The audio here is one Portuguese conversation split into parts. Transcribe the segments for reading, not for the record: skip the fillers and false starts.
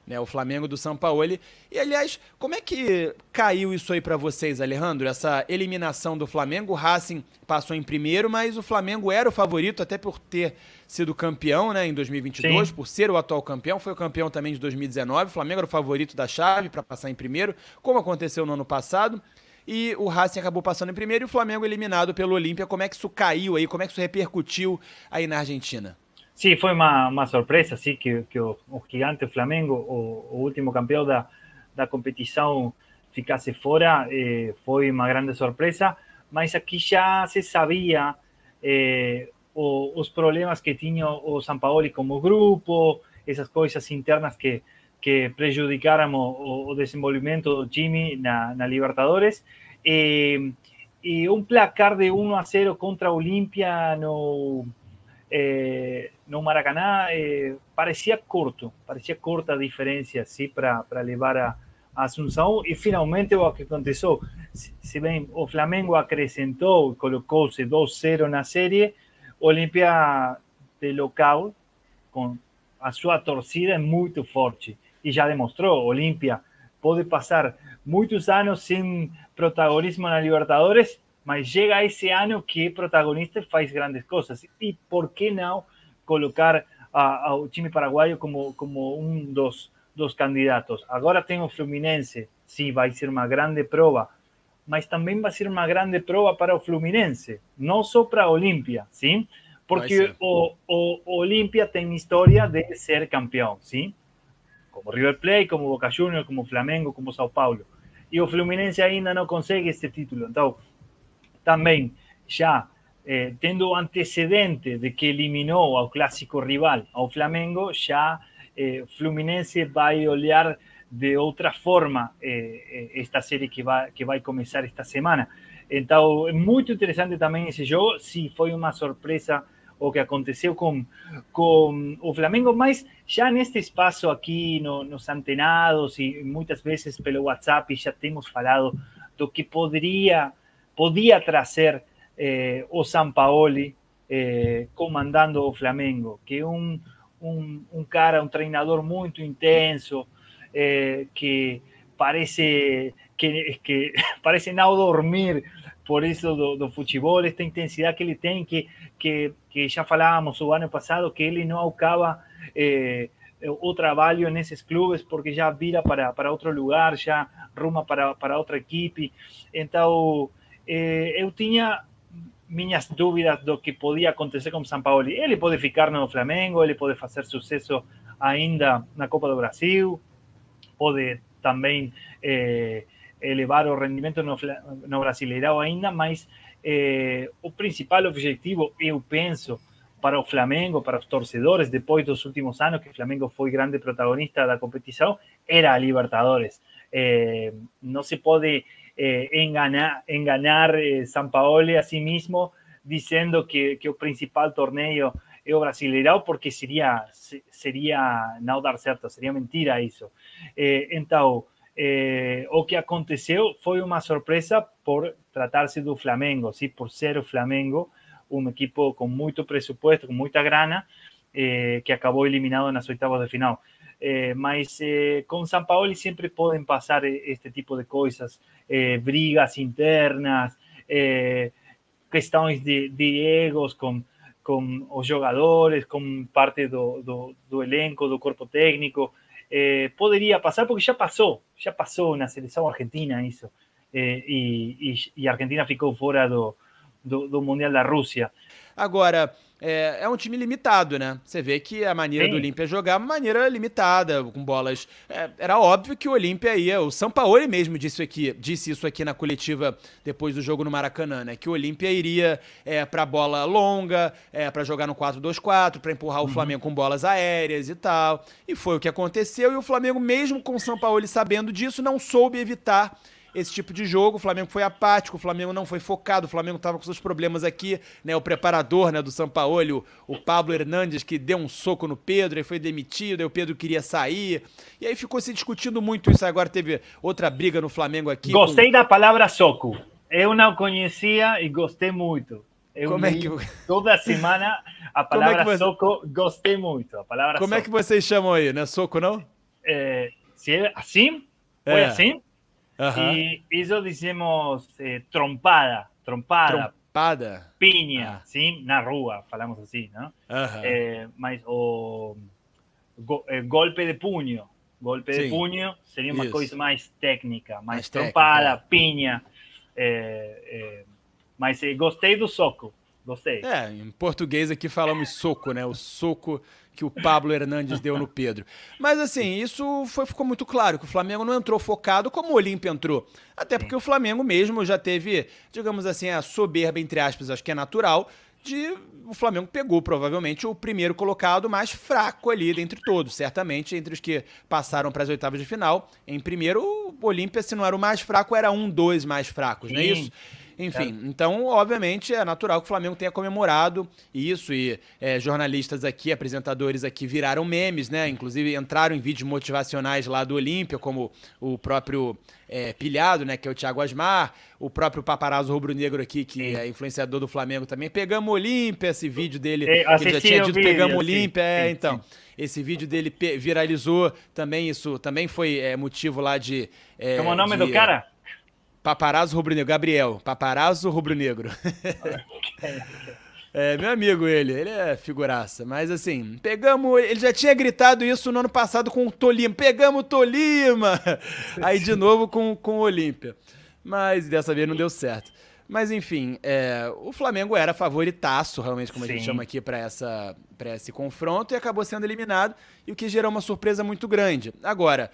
né? O Flamengo do Sampaoli. E, aliás, como é que caiu isso aí pra vocês, Alejandro? Essa eliminação do Flamengo, o Racing passou em primeiro, mas o Flamengo era o favorito, até por ter sido campeão, né, em 2022, Sim. por ser o atual campeão, foi o campeão também de 2019. O Flamengo era o favorito da chave para passar em primeiro, como aconteceu no ano passado. E o Racing acabou passando em primeiro e o Flamengo eliminado pelo Olímpia. Como é que isso caiu aí? Como é que isso repercutiu aí na Argentina? Sí, fue una sorpresa, sí, que o gigante Flamengo, o último campeão da competição, ficasse fora, foi uma grande surpresa, mas aqui já se sabia os problemas que tinha o Sampaoli como grupo, essas coisas internas que prejudicaram o desenvolvimento do time na Libertadores, e um placar de 1-0 contra a Olimpia no Maracaná parecia corta a diferença assim, para levar a Assunção, e finalmente o que aconteceu, se bem o Flamengo acrescentou e colocou-se 2-0 na série, o Olímpia de local, com a sua torcida é muito forte, e já demonstrou, o Olímpia pode passar muitos anos sem protagonismo na Libertadores, mas chega esse ano que é protagonista e faz grandes coisas. E por que não colocar ao time paraguaio como um dos candidatos? Agora tem o Fluminense, sim, vai ser uma grande prova, mas também vai ser uma grande prova para o Fluminense, não só para a Olímpia, sim? Porque o Olímpia tem história de ser campeão, sim? Como River Plate, como Boca Juniors, como Flamengo, como São Paulo. E o Fluminense ainda não consegue esse título. Então, também já tendo o antecedente de que eliminou ao clássico rival, ao Flamengo, já Fluminense vai olhar de outra forma esta série que vai começar esta semana. Então, é muito interessante também esse jogo. Sim, foi uma surpresa o que aconteceu com o Flamengo, mas já neste espaço aqui nos antenados e muitas vezes pelo WhatsApp já temos falado do que podia trazer o Sampaoli comandando o Flamengo, que é um treinador muito intenso, que parece parece não dormir por isso do futebol, esta intensidade que ele tem, que já falávamos o ano passado, que ele não acaba o trabalho nesses clubes porque já vira para outro lugar, já ruma para outra equipe. Então, eu tinha minhas dúvidas do que podia acontecer com o Sampaoli. Ele pode ficar no Flamengo, ele pode fazer sucesso ainda na Copa do Brasil, pode também elevar o rendimento no Brasileirão ainda, mas o principal objetivo, eu penso, para o Flamengo, para os torcedores, depois dos últimos anos, que o Flamengo foi grande protagonista da competição, era a Libertadores. Não se pode enganar Sampaoli a si mismo dizendo que o principal torneio é o Brasileirão, porque seria não dar certo, seria mentira isso. Então, o que aconteceu foi uma surpresa por tratar-se do Flamengo, sim, por ser o Flamengo, um equipo com muito presupuesto, com muita grana, que acabou eliminado nas oitavas de final. Mas com Sampaoli sempre podem passar este tipo de coisas, brigas internas, questões de egos com os jogadores, com parte do elenco, do corpo técnico. Poderia passar, porque já passou na seleção argentina isso, e a Argentina ficou fora do Mundial da Rússia. Agora, é um time limitado, né? Você vê que a maneira do Olímpia jogar é uma maneira limitada, com bolas. Era óbvio que o Olímpia ia. O Sampaoli mesmo disse isso aqui na coletiva depois do jogo no Maracanã, né? Que o Olímpia iria pra bola longa, pra jogar no 4-2-4, pra empurrar o Flamengo com bolas aéreas e tal. E foi o que aconteceu. E o Flamengo, mesmo com o Sampaoli sabendo disso, não soube evitar esse tipo de jogo. O Flamengo foi apático, o Flamengo não foi focado, o Flamengo estava com seus problemas aqui, né? O preparador, né, do Sampaoli, o Pablo Hernandes, que deu um soco no Pedro e foi demitido, aí o Pedro queria sair, e aí ficou se discutindo muito isso. Agora teve outra briga no Flamengo aqui. Gostei da palavra soco. Eu não conhecia e gostei muito. Eu toda semana a palavra soco, gostei muito. A palavra Como é que vocês chamam aí? Não é soco, não? si es así, fue así. Aham. Y eso decimos trompada, Trompada? piña, Ah, ¿sí? Na rua, falamos así, ¿no? aham. O golpe de punho. Golpe de Sim, punho seria uma coisa isso. mais técnica, mais Mais técnica, trompada, é. pinha. Mas gostei do soco. Gostei. É, em português aqui falamos soco, né? O soco que o Pablo Hernandes deu no Pedro. Mas assim, isso ficou muito claro, que o Flamengo não entrou focado como o Olímpia entrou. Até porque Sim. o Flamengo mesmo já teve, digamos assim, a soberba, entre aspas, acho que é natural, de o Flamengo pegou provavelmente o primeiro colocado mais fraco ali dentre todos, certamente entre os que passaram para as oitavas de final. Em primeiro, o Olímpia, se não era o mais fraco, era um dos mais fracos, não é isso? Sim, Enfim, certo. então, obviamente, é natural que o Flamengo tenha comemorado isso e jornalistas aqui, apresentadores aqui viraram memes, né? Inclusive entraram em vídeos motivacionais lá do Olímpia, como o próprio Pilhado, né? Que é o Thiago Asmar, o próprio Paparazzo Rubro-Negro aqui, que Sim. é influenciador do Flamengo também. Pegamos Olímpia, esse vídeo dele, que ele já Assisti tinha o dito, vídeo, pegamos sim, Olímpia, sim, então. sim. Esse vídeo dele viralizou também, isso também foi motivo lá de... Como é o nome do cara? Paparazzo Rubro-Negro, Gabriel, Paparazzo Rubro-Negro. Meu amigo ele é figuraça, mas assim, pegamos, ele já tinha gritado isso no ano passado com o Tolima, pegamos o Tolima, aí de novo com o Olímpia, mas dessa vez não deu certo. Mas enfim, o Flamengo era favoritaço, realmente, como a gente Sim. chama aqui, para esse confronto, e acabou sendo eliminado, e o que gerou uma surpresa muito grande. Agora,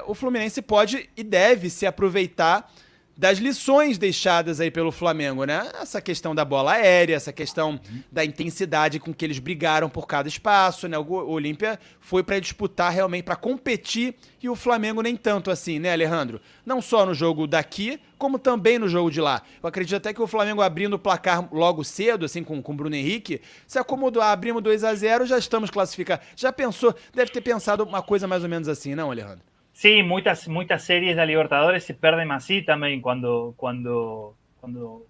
o Fluminense pode e deve se aproveitar das lições deixadas aí pelo Flamengo, né? Essa questão da bola aérea, essa questão da intensidade com que eles brigaram por cada espaço, né? O Olímpia foi para disputar realmente, para competir, e o Flamengo nem tanto assim, né, Alejandro? Não só no jogo daqui, como também no jogo de lá. Eu acredito até que o Flamengo abrindo o placar logo cedo, assim, com o Bruno Henrique, se acomodou, abrimos 2-0, já estamos classificados. Já pensou, deve ter pensado uma coisa mais ou menos assim, não, Alejandro? Sí, muchas series de Libertadores se perdem así también cuando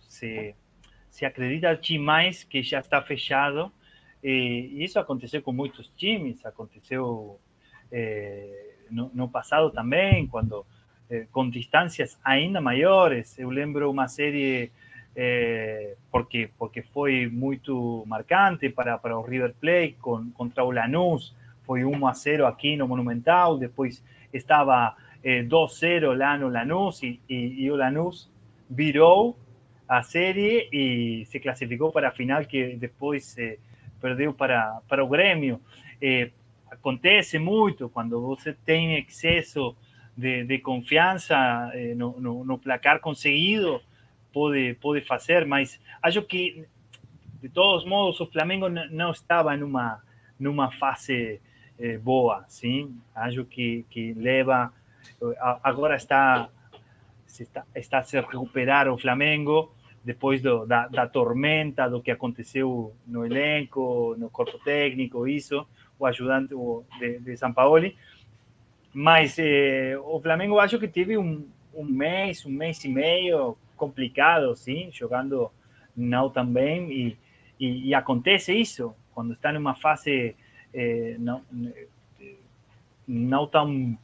se acredita demais que já está fechado. E isso aconteceu com muitos times, aconteceu no passado também, quando com distâncias ainda maiores. Eu lembro uma série porque foi muito marcante para o River Plate contra o Lanús. Foi 1-0 aqui no Monumental, depois estava 2-0 lá no Lanús e o Lanús virou a série e se classificou para a final, que depois perdeu para o Grêmio. Acontece muito quando você tem excesso de confiança no placar conseguido, pode fazer, mas acho que, de todos modos, o Flamengo não estava numa fase boa, sim. Acho que leva, agora está a se recuperar o Flamengo depois da tormenta, do que aconteceu no elenco, no corpo técnico, isso, o ajudante de Sampaoli. Mas o Flamengo acho que teve um mês e meio complicado, sim, jogando não tão bem, e acontece isso, quando está numa fase não tão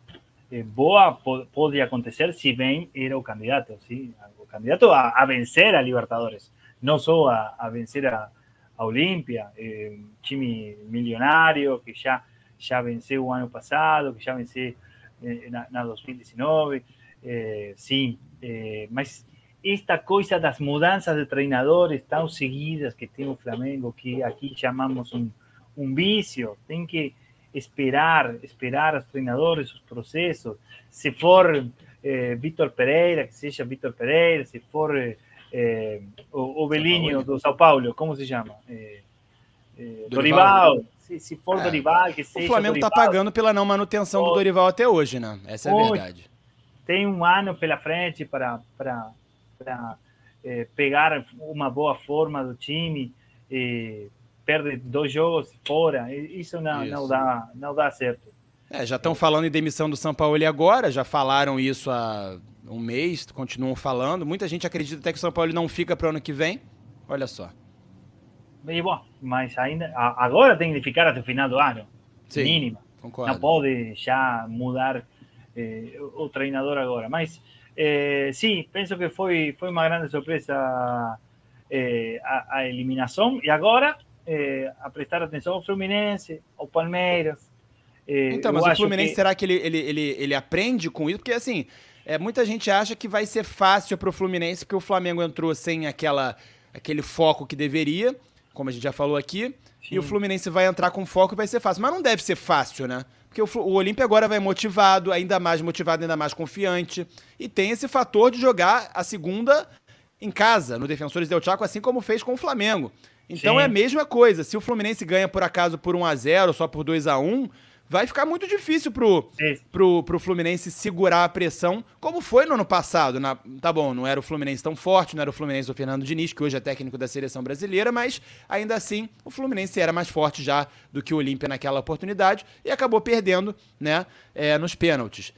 boa, pode acontecer, se bem era o candidato, sim, o candidato a vencer a Libertadores, não só a vencer a Olímpia, time milionário que já venceu o ano passado, que já venceu na 2019, sim, mas esta coisa das mudanças de treinadores tão seguidas que tem o Flamengo, que aqui chamamos um vício, tem que esperar os treinadores, os processos. Se for Vitor Pereira, que seja Vitor Pereira, se for o Belinho do São Paulo, como se chama? Dorival. Se for Dorival, que seja. O Flamengo está pagando pela não manutenção do Dorival até hoje, né? Essa é a verdade. Tem um ano pela frente para pegar uma boa forma do time. Perde 2 jogos fora, isso não dá certo. Já estão falando em demissão do Sampaoli agora, já falaram isso há um mês, continuam falando. Muita gente acredita até que o Sampaoli não fica para o ano que vem. Olha só. E, bom, mas ainda agora tem que ficar até o final do ano. Sim, mínima. não pode já mudar o treinador agora. Mas sim, penso que foi uma grande surpresa a eliminação. E agora a prestar atenção ao Fluminense, ao Palmeiras. Então, mas o Fluminense, será que ele aprende com isso? Porque, assim, muita gente acha que vai ser fácil para o Fluminense, porque o Flamengo entrou sem aquele foco que deveria, como a gente já falou aqui, sim, e o Fluminense vai entrar com foco e vai ser fácil. Mas não deve ser fácil, né? Porque o Olímpia agora vai motivado, ainda mais confiante, e tem esse fator de jogar a segunda em casa, no Defensores del Chaco, assim como fez com o Flamengo. Então, sim, é a mesma coisa. Se o Fluminense ganha, por acaso, por 1-0, só por 2-1... vai ficar muito difícil pro Fluminense segurar a pressão, como foi no ano passado. Tá bom, não era o Fluminense tão forte, não era o Fluminense do Fernando Diniz, que hoje é técnico da seleção brasileira, mas ainda assim o Fluminense era mais forte já do que o Olímpia naquela oportunidade e acabou perdendo, né, nos pênaltis.